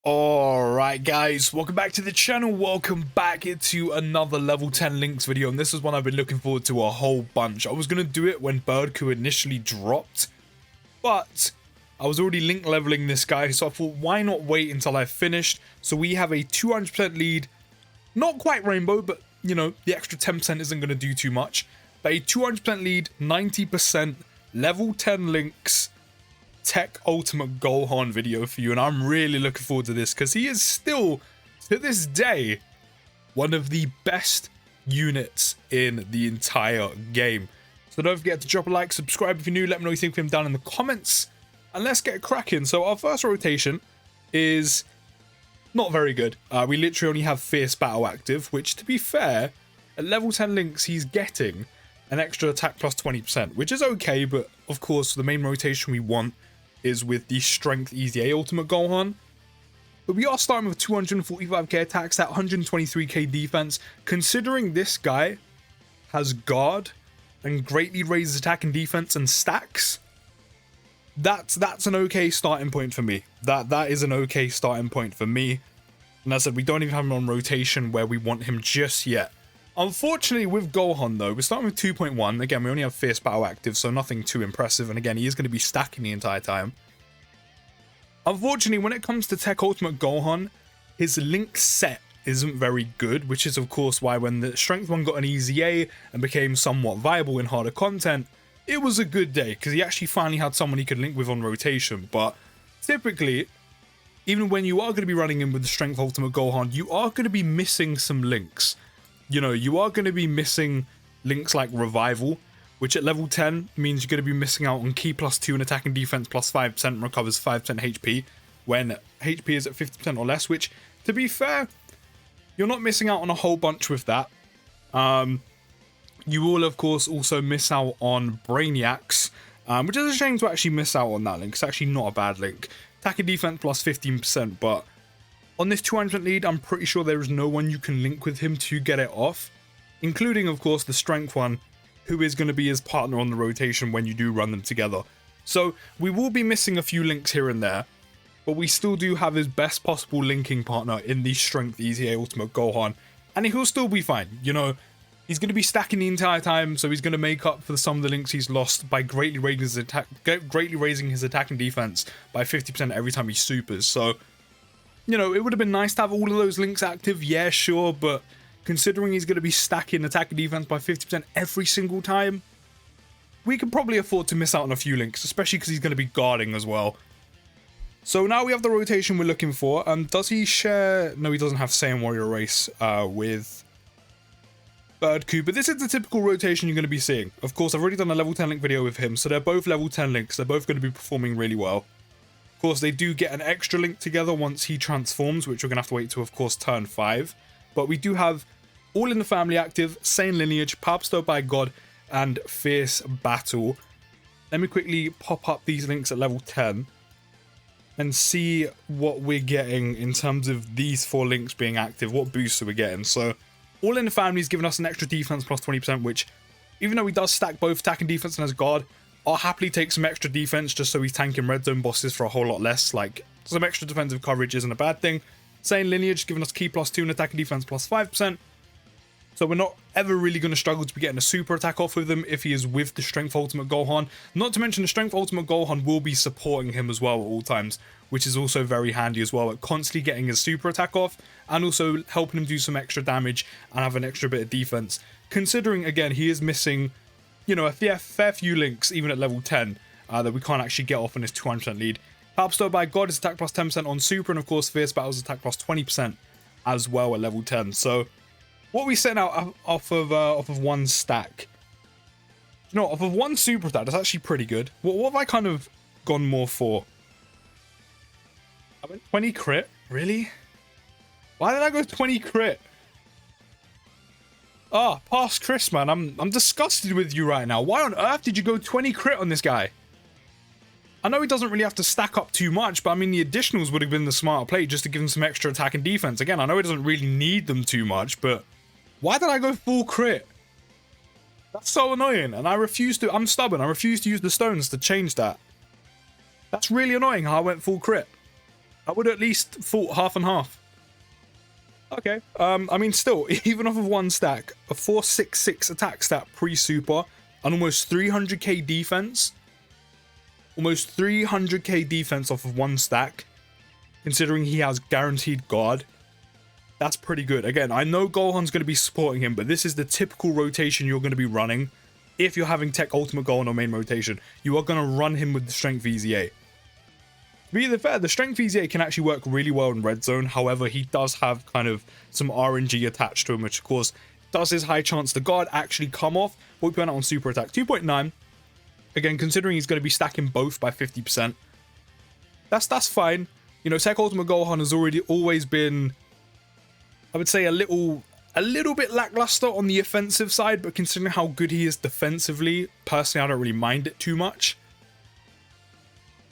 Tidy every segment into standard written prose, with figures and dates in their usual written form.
Alright guys, welcome back to the channel, welcome back to another level 10 links video, and this is one I've been looking forward to a whole bunch. I was going to do it when TEQ initially dropped, but I was already link leveling this guy, so I thought why not wait until I finished. So we have a 200% lead, not quite rainbow, but you know, the extra 10% isn't going to do too much, but a 200% lead, 90% level 10 links, TEQ Ultimate Gohan video for you, and I'm really looking forward to this because he is still, to this day, one of the best units in the entire game. So don't forget to drop a like, subscribe if you're new, let me know what you think of him down in the comments, and let's get cracking. So our first rotation is not very good. We literally only have Fierce Battle active, which to be fair, at level 10 links he's getting an extra attack plus 20%, which is okay, but of course the main rotation we want is with the Strength EZA Ultimate Gohan. But we are starting with 245k attacks, that 123k defense. Considering this guy has guard and greatly raises attack and defense and stacks, that's an okay starting point for me. That is an okay starting point for me. And as I said, we don't even have him on rotation where we want him just yet. Unfortunately with Gohan though, we're starting with 2.1. Again, we only have Fierce Battle active, so nothing too impressive. And again, he is going to be stacking the entire time. Unfortunately, when it comes to TEQ Ultimate Gohan, his link set isn't very good, which is of course why when the Strength one got an EZA and became somewhat viable in harder content, it was a good day because he actually finally had someone he could link with on rotation. But typically, even when you are going to be running in with the Strength Ultimate Gohan, you are going to be missing some links. You know, you are going to be missing links like Revival, which at level 10 means you're going to be missing out on Ki plus 2 and attack and defense plus 5% and recovers 5% HP when HP is at 50% or less, which, to be fair, you're not missing out on a whole bunch with that. You will, of course, also miss out on Brainiacs, which is a shame to actually miss out on that link. It's actually not a bad link. Attack and defense plus 15%, but on this 200% lead, I'm pretty sure there is no one you can link with him to get it off, including, of course, the Strength one, who is going to be his partner on the rotation when you do run them together. So we will be missing a few links here and there, but we still do have his best possible linking partner in the Strength EZA Ultimate Gohan, and he'll still be fine. You know, he's going to be stacking the entire time, so he's going to make up for some of the links he's lost by greatly raising his attack and defense by 50% every time he supers. So, you know, it would have been nice to have all of those links active, yeah, sure, but considering he's going to be stacking attack and defense by 50% every single time, we can probably afford to miss out on a few links, especially because he's going to be guarding as well. So now we have the rotation we're looking for. Does he share... No, he doesn't have Saiyan Warrior Race with TEQ, but this is the typical rotation you're going to be seeing. Of course, I've already done a level 10 link video with him, so they're both level 10 links. They're both going to be performing really well. Of course, they do get an extra link together once he transforms, which we're going to have to wait to, of course, turn 5. But we do have All in the Family active, Saiyan Lineage, Power Bestowed by God, and Fierce Battle. Let me quickly pop up these links at level 10 and see what we're getting in terms of these 4 links being active, what boosts are we getting. So, All in the Family is giving us an extra defense plus 20%, which, even though he does stack both attack and defense and as God, I'll happily take some extra defense just so he's tanking red zone bosses for a whole lot less. Like, some extra defensive coverage isn't a bad thing. Saiyan Lineage giving us Ki plus 2 and attack and defense plus 5%. So we're not ever really going to struggle to be getting a super attack off with him if he is with the Strength Ultimate Gohan. Not to mention the Strength Ultimate Gohan will be supporting him as well at all times, which is also very handy as well at constantly getting his super attack off and also helping him do some extra damage and have an extra bit of defense. Considering, again, he is missing, you know, a fair few links even at level 10 that we can't actually get off on his 200% lead. Power Bestowed by God is attack plus 10% on super, and of course Fierce Battle is attack plus 20% as well at level 10. So what we set out off of one stack, you know, off of one super attack, that's actually pretty good. What have I kind of gone more for? I went 20 crit, really? Why did I go 20 crit? Ah, past Chris, man, I'm disgusted with you right now. Why on earth did you go 20 crit on this guy? I know he doesn't really have to stack up too much, but I mean the additionals would have been the smarter play just to give him some extra attack and defense. Again, I know he doesn't really need them too much, but why did I go full crit? That's so annoying, and I'm stubborn, I refuse to use the stones to change that. That's really annoying how I went full crit. I would at least thought half and half. Okay, I mean, still, even off of one stack, a 466 attack stat pre-super, and almost 300k defense. Almost 300k defense off of one stack, considering he has guaranteed guard. That's pretty good. Again, I know Gohan's going to be supporting him, but this is the typical rotation you're going to be running. If you're having TEQ Ultimate Gohan on main rotation, you are going to run him with the Strength VZA. To be fair, the Strength VZA can actually work really well in Red Zone. However, he does have kind of some RNG attached to him, which of course does his high chance the guard actually come off. We'll put out on super attack 2.9. Again, considering he's going to be stacking both by 50%, that's fine. You know, TEQ Ultimate Gohan has always been, I would say, a little bit lackluster on the offensive side, but considering how good he is defensively, personally, I don't really mind it too much.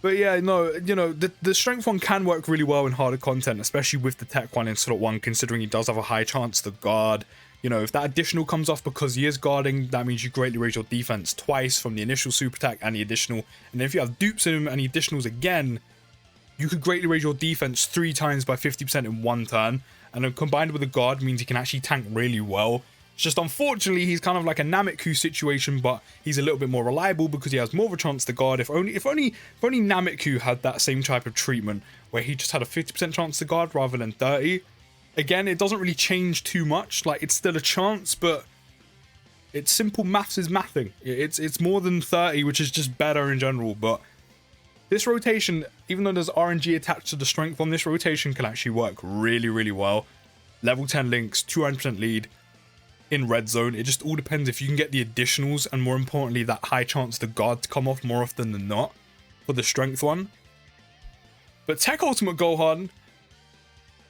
But yeah, no, you know, the strength one can work really well in harder content, especially with the TEQ one in slot 1, considering he does have a high chance to guard. You know, if that additional comes off because he is guarding, that means you greatly raise your defense twice from the initial super attack and the additional. And if you have dupes in him and the additionals again, you could greatly raise your defense 3 times by 50% in one turn. And then combined with the guard means he can actually tank really well. It's just unfortunately he's kind of like a Nameku situation, but he's a little bit more reliable because he has more of a chance to guard. If only Nameku had that same type of treatment where he just had a 50% chance to guard rather than 30. Again, it doesn't really change too much. Like, it's still a chance, but it's simple maths is mathing. It's more than 30, which is just better in general. But this rotation, even though there's RNG attached to the strength on, this rotation can actually work really, really well. Level 10 links, 200% lead in Red Zone. It just all depends if you can get the additionals and, more importantly, that high chance the guard to come off more often than not for the strength one. But TEQ Ultimate Gohan,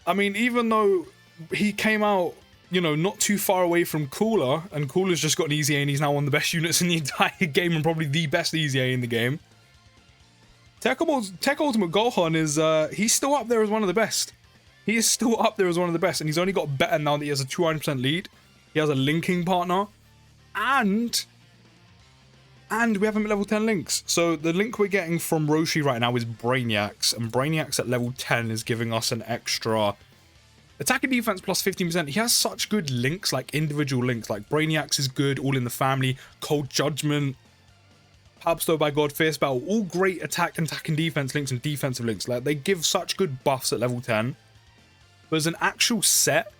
I mean, even though he came out, you know, not too far away from Cooler, and Cooler's just got an EZA and he's now one of the best units in the entire game and probably the best EZA in the game. TEQ Ultimate Gohan is, he's still up there as one of the best. He is still up there as one of the best, and he's only got better now that he has a 200% lead. He has a linking partner, and we have him at level 10 links. So the link we're getting from Roshi right now is Brainiacs, and Brainiacs at level 10 is giving us an extra attack and defense plus 15%. He has such good links, like individual links, like Brainiacs is good, All in the Family, Cold Judgment, Power Bestow by God, Fierce Battle, all great attack and defense links and defensive links. Like, they give such good buffs at level 10. But as an actual set,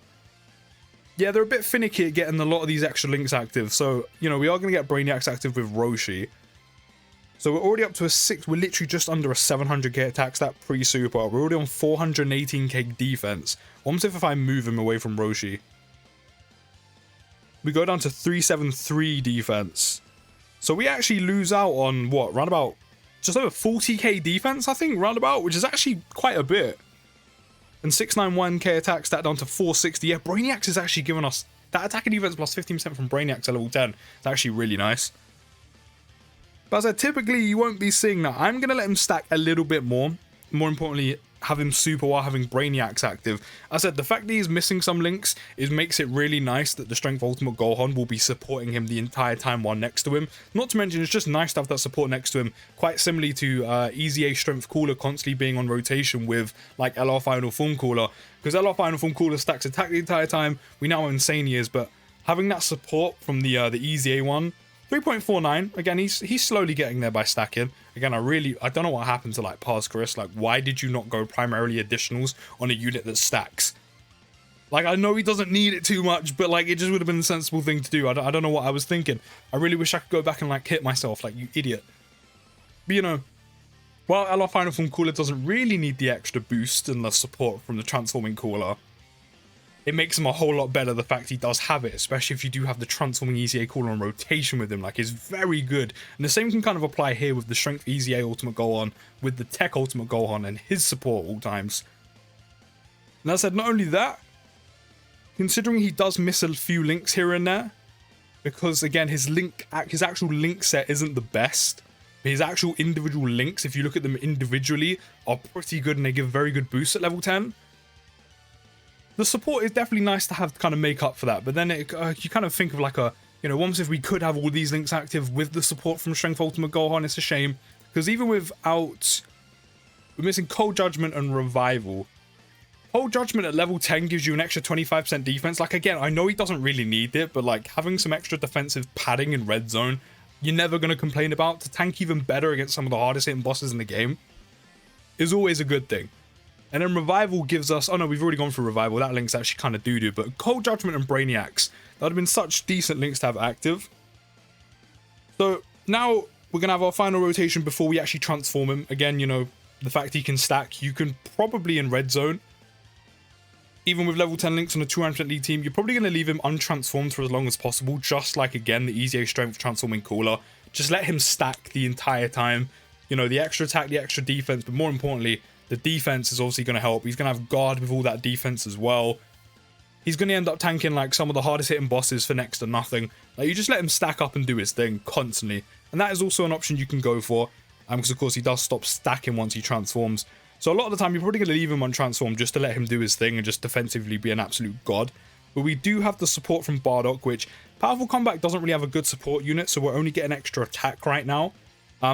yeah, they're a bit finicky at getting a lot of these extra links active. So, you know, we are going to get Brainiacs active with Roshi. So we're already up to we're literally just under a 700k attack stat pre-super. We're already on 418k defense. What if I move him away from Roshi? We go down to 373 defense. So we actually lose out on, what, round about just over 40k defense, I think, roundabout, which is actually quite a bit. And 691k attack stat down to 460. Yeah, Brainiacs is actually giving us that attack and defense plus 15% from Brainiacs at level 10. It's actually really nice. But as I said, typically you won't be seeing that. I'm going to let him stack a little bit more. More importantly, have him super while having Brainiacs active. As I said, the fact that he's missing some links makes it really nice that the Strength Ultimate Gohan will be supporting him the entire time while next to him. Not to mention, it's just nice to have that support next to him, quite similarly to EZA Strength Cooler constantly being on rotation with like LR Final Form Cooler, because LR Final Form Cooler stacks attack the entire time. We know how insane he is, but having that support from the EZA one, 3.49, again, he's slowly getting there by stacking. Again, I don't know what happened to like Parskaris. Like, why did you not go primarily additionals on a unit that stacks? Like, I know he doesn't need it too much, but like, it just would have been the sensible thing to do. I don't know what I was thinking. I really wish I could go back and like hit myself, like, you idiot. But you know, while LR Final Form Cooler doesn't really need the extra boost and the support from the Transforming Cooler, it makes him a whole lot better, the fact he does have it, especially if you do have the Transforming EZA Cooler on rotation with him. Like, it's very good. And the same can kind of apply here with the Strength EZA Ultimate Gohan, with the TEQ Ultimate Gohan, and his support all times. And as I said, not only that, considering he does miss a few links here and there, because again, his actual link set isn't the best, but his actual individual links, if you look at them individually, are pretty good and they give very good boosts at level 10. The support is definitely nice to have to kind of make up for that, but then you kind of think of like a, you know, once if we could have all these links active with the support from Strength Ultimate Gohan, it's a shame, because even without we're missing Cold Judgment and Revival. Cold Judgment at level 10 gives you an extra 25% defense. Like, again, I know he doesn't really need it, but like having some extra defensive padding in red zone, you're never going to complain about. To tank even better against some of the hardest hitting bosses in the game is always a good thing. And then Revival gives us, oh no, we've already gone through Revival. That link's actually kind of doo-doo, but Cold Judgment and Brainiacs, that would have been such decent links to have active. So now we're going to have our final rotation before we actually transform him. Again, you know, the fact he can stack, you can probably in red zone, even with level 10 links on a 200% lead team, you're probably going to leave him untransformed for as long as possible, just like, again, the EZA strength transforming cooler. Just let him stack the entire time. You know, the extra attack, the extra defense, but more importantly, the defense is obviously going to help. He's going to have guard with all that defense as well. He's going to end up tanking like some of the hardest hitting bosses for next to nothing. Like, you just let him stack up and do his thing constantly. And that is also an option you can go for, because of course he does stop stacking once he transforms. So a lot of the time you're probably going to leave him untransformed just to let him do his thing and just defensively be an absolute god. But we do have the support from Bardock, which Powerful Combat doesn't really have a good support unit, so we're only getting extra attack right now.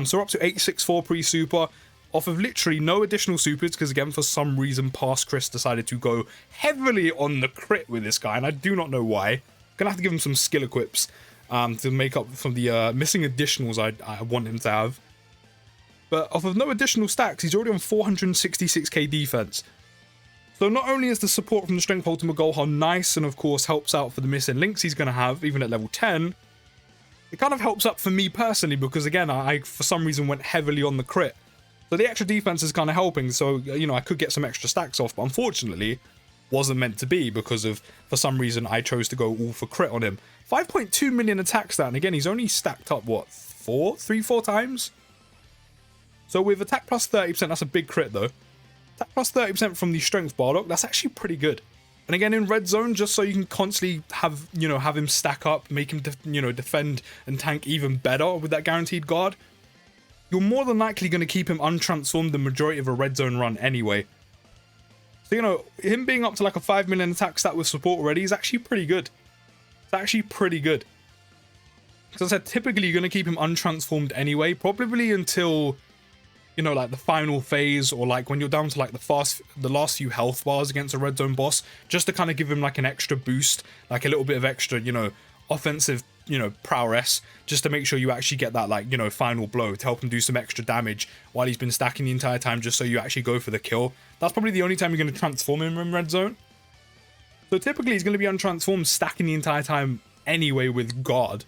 So we're up to 864 pre-super, off of literally no additional supers, because again, for some reason, Past Chris decided to go heavily on the crit with this guy, and I do not know why. Gonna have to give him some skill equips to make up for the missing additionals I want him to have. But off of no additional stacks, he's already on 466k defense. So not only is the support from the Strength Ultimate Gohan nice, and of course helps out for the missing links he's going to have, even at level 10, it kind of helps up for me personally, because again, I for some reason went heavily on the crit. So the extra defense is kind of helping, so, you know, I could get some extra stacks off, but unfortunately, wasn't meant to be, because of, for some reason, I chose to go all for crit on him. 5.2 million attack stat, and again, he's only stacked up, what, 4 times? So with attack plus 30%, that's a big crit though. Attack plus 30% from the strength Bardock, that's actually pretty good. And again, in red zone, just so you can constantly have, you know, have him stack up, make him, defend and tank even better with that guaranteed guard, you're more than likely going to keep him untransformed the majority of a red zone run anyway. So, you know, him being up to like a 5 million attack stat with support already is actually pretty good. It's actually pretty good. Because I said, typically you're going to keep him untransformed anyway, probably until, you know, like the final phase, or like when you're down to like the last few health bars against a red zone boss, just to kind of give him like an extra boost, like a little bit of extra, you know, offensive, you know, prowess, just to make sure you actually get that, like, you know, final blow to help him do some extra damage while he's been stacking the entire time, just so you actually go for the kill. That's probably the only time you're going to transform him in red zone. So typically he's going to be untransformed, stacking the entire time anyway with guard.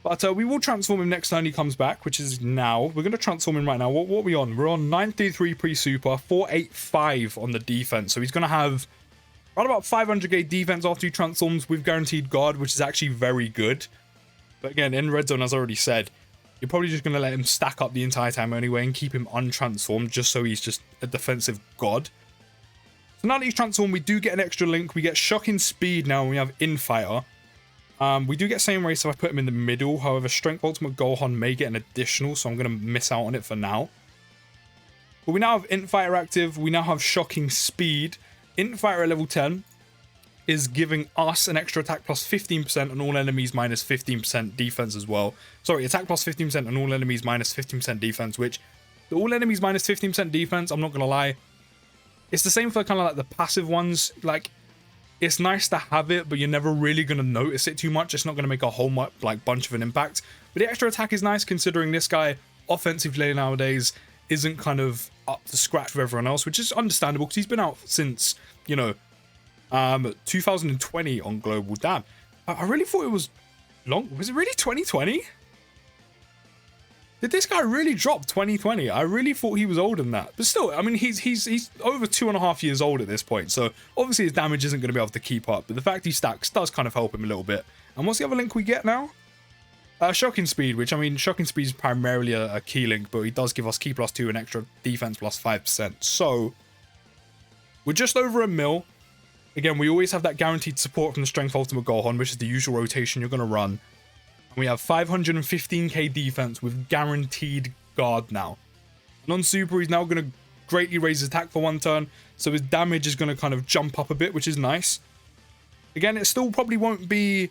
But we will transform him next time he comes back, which is now. We're going to transform him right now. What are we on? We're on 933 pre-super, 485 on the defense. So he's going to have around about 500k defense after he transforms with guaranteed guard, which is actually very good. But again, in red zone, as I already said, you're probably just going to let him stack up the entire time anyway and keep him untransformed, just so he's just a defensive god. So now that he's transformed, we do get an extra link. We get Shocking Speed now, and we have Infighter. We do get Same Race if I put him in the middle. However, Strength Ultimate Gohan may get an additional, so I'm going to miss out on it for now. But we now have Infighter active. We now have Shocking Speed. Infighter at level 10 is giving us an extra attack plus 15% on all enemies minus 15% defense as well. Sorry, attack plus 15% on all enemies minus 15% defense, which the all enemies minus 15% defense, I'm not going to lie, it's the same for kind of like the passive ones. Like, it's nice to have it, but you're never really going to notice it too much. It's not going to make a whole bunch of an impact. But the extra attack is nice, considering this guy offensively nowadays isn't kind of up to scratch with everyone else, which is understandable because he's been out since, you know, 2020 on global. Damn, I really thought it was long. Was it really 2020? Did this guy really drop 2020? I really thought he was older than that. But still, I mean, he's over 2.5 years old at this point. So obviously his damage isn't going to be able to keep up. But the fact he stacks does kind of help him a little bit. And what's the other link we get now? Shocking Speed, which, I mean, Shocking Speed is primarily a key link, but he does give us key plus 2 and extra defense plus 5%. So we're just over a mil. Again, we always have that guaranteed support from the Strength Ultimate Gohan, which is the usual rotation you're going to run. And we have 515k defense with guaranteed guard now. Non-super, he's now going to greatly raise his attack for 1 turn, so his damage is going to kind of jump up a bit, which is nice. Again, it still probably won't be,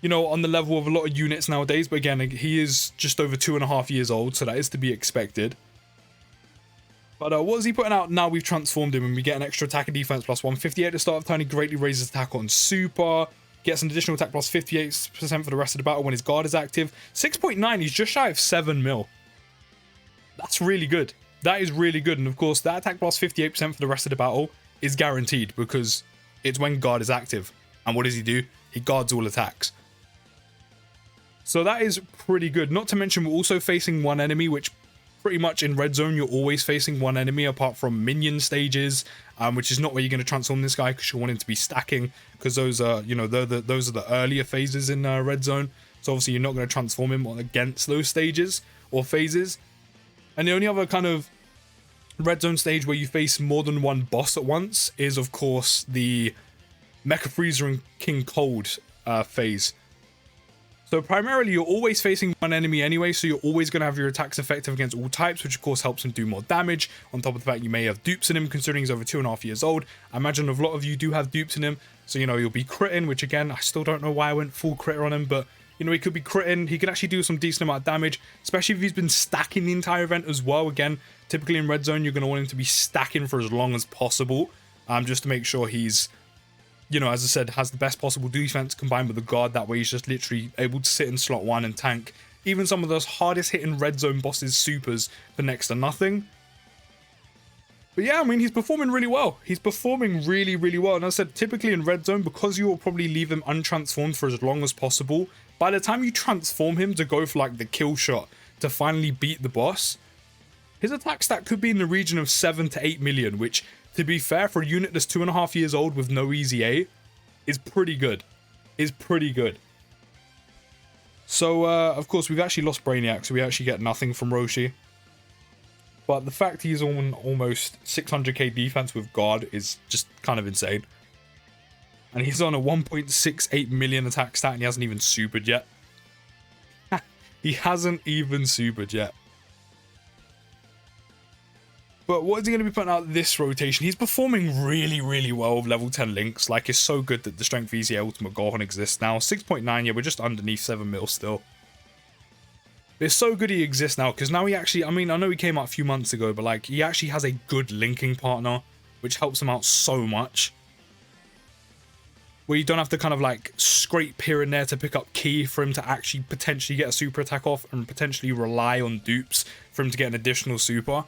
you know, on the level of a lot of units nowadays, but again, he is just over 2.5 years old, so that is to be expected. But what is he putting out now? We've transformed him and we get an extra attack and defense plus 158 at the start of turn. He greatly raises attack on super. Gets an additional attack plus 58% for the rest of the battle when his guard is active. 6.9, he's just shy of 7 mil. That's really good. That is really good. And of course, that attack plus 58% for the rest of the battle is guaranteed because it's when guard is active. And what does he do? He guards all attacks. So that is pretty good. Not to mention we're also facing one enemy, which pretty much in red zone, you're always facing one enemy apart from minion stages, which is not where you're going to transform this guy because you want him to be stacking because those are, you know, those are the earlier phases in red zone. So obviously you're not going to transform him against those stages or phases. And the only other kind of red zone stage where you face more than one boss at once is, of course, the Mecha Freezer and King Cold phase. So primarily, you're always facing one enemy anyway, so you're always going to have your attacks effective against all types, which of course helps him do more damage. On top of the fact you may have dupes in him, considering he's over 2.5 years old. I imagine a lot of you do have dupes in him, so you know, you'll be critting, which again, I still don't know why I went full critter on him, but you know, he could be critting. He can actually do some decent amount of damage, especially if he's been stacking the entire event as well. Again, typically in red zone, you're going to want him to be stacking for as long as possible, just to make sure he's, you know, as I said, has the best possible defense combined with the guard. That way he's just literally able to sit in slot 1 and tank even some of those hardest hitting red zone bosses supers for next to nothing. But yeah, I mean, he's performing really well. He's performing really, really well. And as I said, typically in red zone, because you will probably leave him untransformed for as long as possible, by the time you transform him to go for like the kill shot to finally beat the boss, his attack stat could be in the region of 7 to 8 million, which, to be fair, for a unit that's 2.5 years old with no easy A, is pretty good. Is pretty good. So, of course, we've actually lost Brainiac, so we actually get nothing from Roshi. But the fact he's on almost 600k defense with guard is just kind of insane. And he's on a 1.68 million attack stat and he hasn't even supered yet. He hasn't even supered yet. But what is he going to be putting out this rotation? He's performing really, really well with level 10 links. Like, it's so good that the Strength VCA Ultimate Gohan exists now. 6.9, yeah, we're just underneath 7 mil still. It's so good he exists now, because now he actually, I mean, I know he came out a few months ago, but like, he actually has a good linking partner, which helps him out so much. Where you don't have to kind of like scrape here and there to pick up ki for him to actually potentially get a super attack off and potentially rely on dupes for him to get an additional super.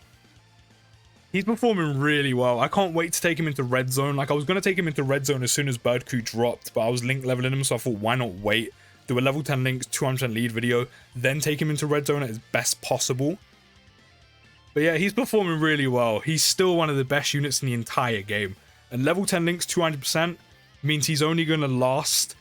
He's performing really well. I can't wait to take him into red zone. Like, I was going to take him into red zone as soon as Bird Coup dropped, but I was link leveling him, so I thought, why not wait? Do a level 10 links, 200% lead video, then take him into red zone at his best possible. But yeah, he's performing really well. He's still one of the best units in the entire game. And level 10 links, 200% means he's only going to last,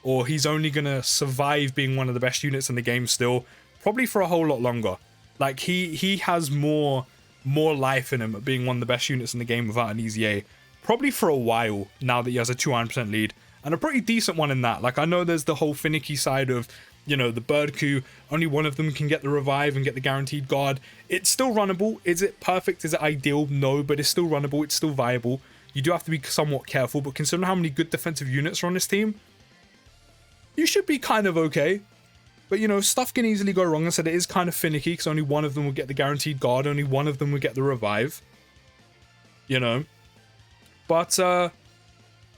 or he's only going to survive being one of the best units in the game still, probably for a whole lot longer. Like, he has more life in him at being one of the best units in the game without an easy A. Probably for a while, now that he has a 200% lead. And a pretty decent one in that. Like, I know there's the whole finicky side of, you know, the Bird Coup. Only one of them can get the revive and get the guaranteed guard. It's still runnable. Is it perfect? Is it ideal? No, but it's still runnable. It's still viable. You do have to be somewhat careful, but considering how many good defensive units are on this team, you should be kind of okay. But, you know, stuff can easily go wrong. I said it is kind of finicky because only one of them will get the guaranteed guard. Only one of them will get the revive. You know. But,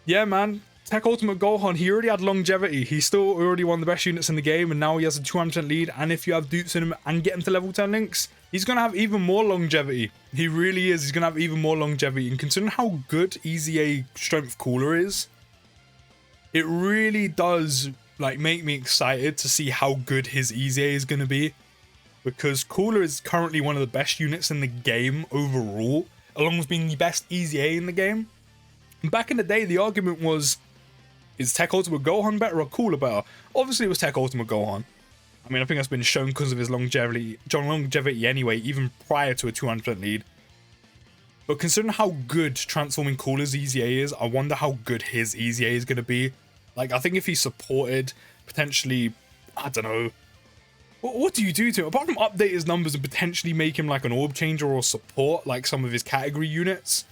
yeah, man. TEQ Ultimate Gohan, he already had longevity. He's still already one of the best units in the game. And now he has a 200% lead. And if you have dupes in him and get him to level 10 links, he's going to have even more longevity. He really is. He's going to have even more longevity. And considering how good Easy A Strength Cooler is, it really does, like, make me excited to see how good his Easy A is going to be, because Cooler is currently one of the best units in the game overall, along with being the best Easy A in the game. And back in the day, the argument was, is TEQ Ultimate Gohan better or Cooler better? Obviously, it was TEQ Ultimate Gohan. I mean, I think that's been shown because of his longevity anyway, even prior to a 200% lead. But considering how good transforming Cooler's Easy A is, I wonder how good his Easy A is going to be. Like, I think if he's supported, potentially, I don't know. What do you do to him? Apart from update his numbers and potentially make him like an orb changer or support, like some of his category units,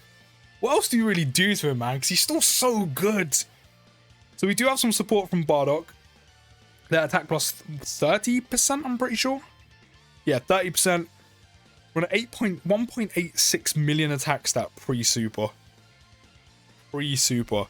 what else do you really do to him, man? Because he's still so good. So we do have some support from Bardock. That attack plus 30%, I'm pretty sure. Yeah, 30%. We're at 1.86 million attack stat pre-super. Pre-super.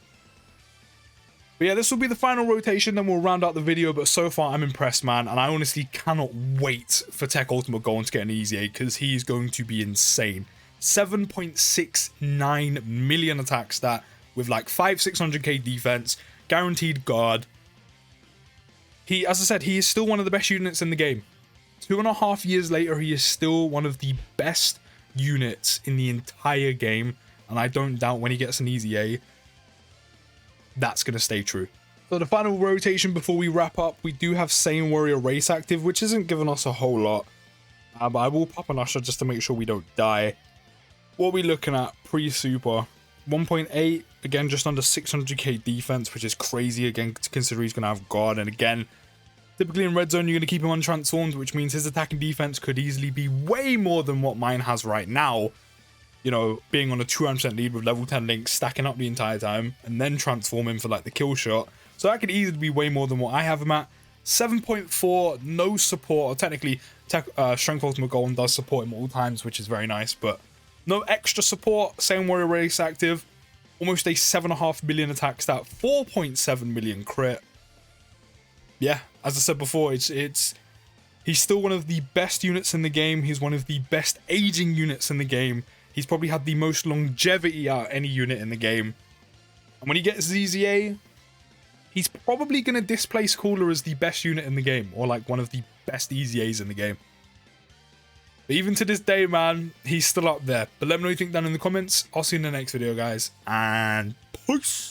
But yeah, this will be the final rotation, then we'll round out the video, but so far I'm impressed, man, and I honestly cannot wait for TEQ Ultimate Gohan to get an easy 8, because he is going to be insane. 7.69 million attack stat, with like 600k defense, guaranteed guard. He, as I said, he is still one of the best units in the game. 2.5 years later, he is still one of the best units in the entire game, and I don't doubt when he gets an easy A, that's going to stay true. So the final rotation before we wrap up, we do have Saiyan Warrior Race active, which isn't giving us a whole lot. But I will pop an Usher just to make sure we don't die. What are we looking at pre-super? 1.8, again, just under 600k defense, which is crazy, again, to consider he's going to have guard. And again, typically in red zone, you're going to keep him untransformed, which means his attack and defense could easily be way more than what mine has right now. You know, being on a 200% lead with level 10 Link, stacking up the entire time, and then transforming for like the kill shot. So that could easily be way more than what I have him at. 7.4, no support. Or technically, Strength Ultimate Gohan does support him all times, which is very nice, but no extra support. Saiyan Warrior Race active. Almost a 7.5 million attack stat, 4.7 million crit. Yeah, as I said before, he's still one of the best units in the game. He's one of the best aging units in the game. He's probably had the most longevity out of any unit in the game. And when he gets ZZA, he's probably going to displace Cooler as the best unit in the game, or like one of the best EZAs in the game. But even to this day, man, he's still up there. But let me know what you think down in the comments. I'll see you in the next video, guys, and peace.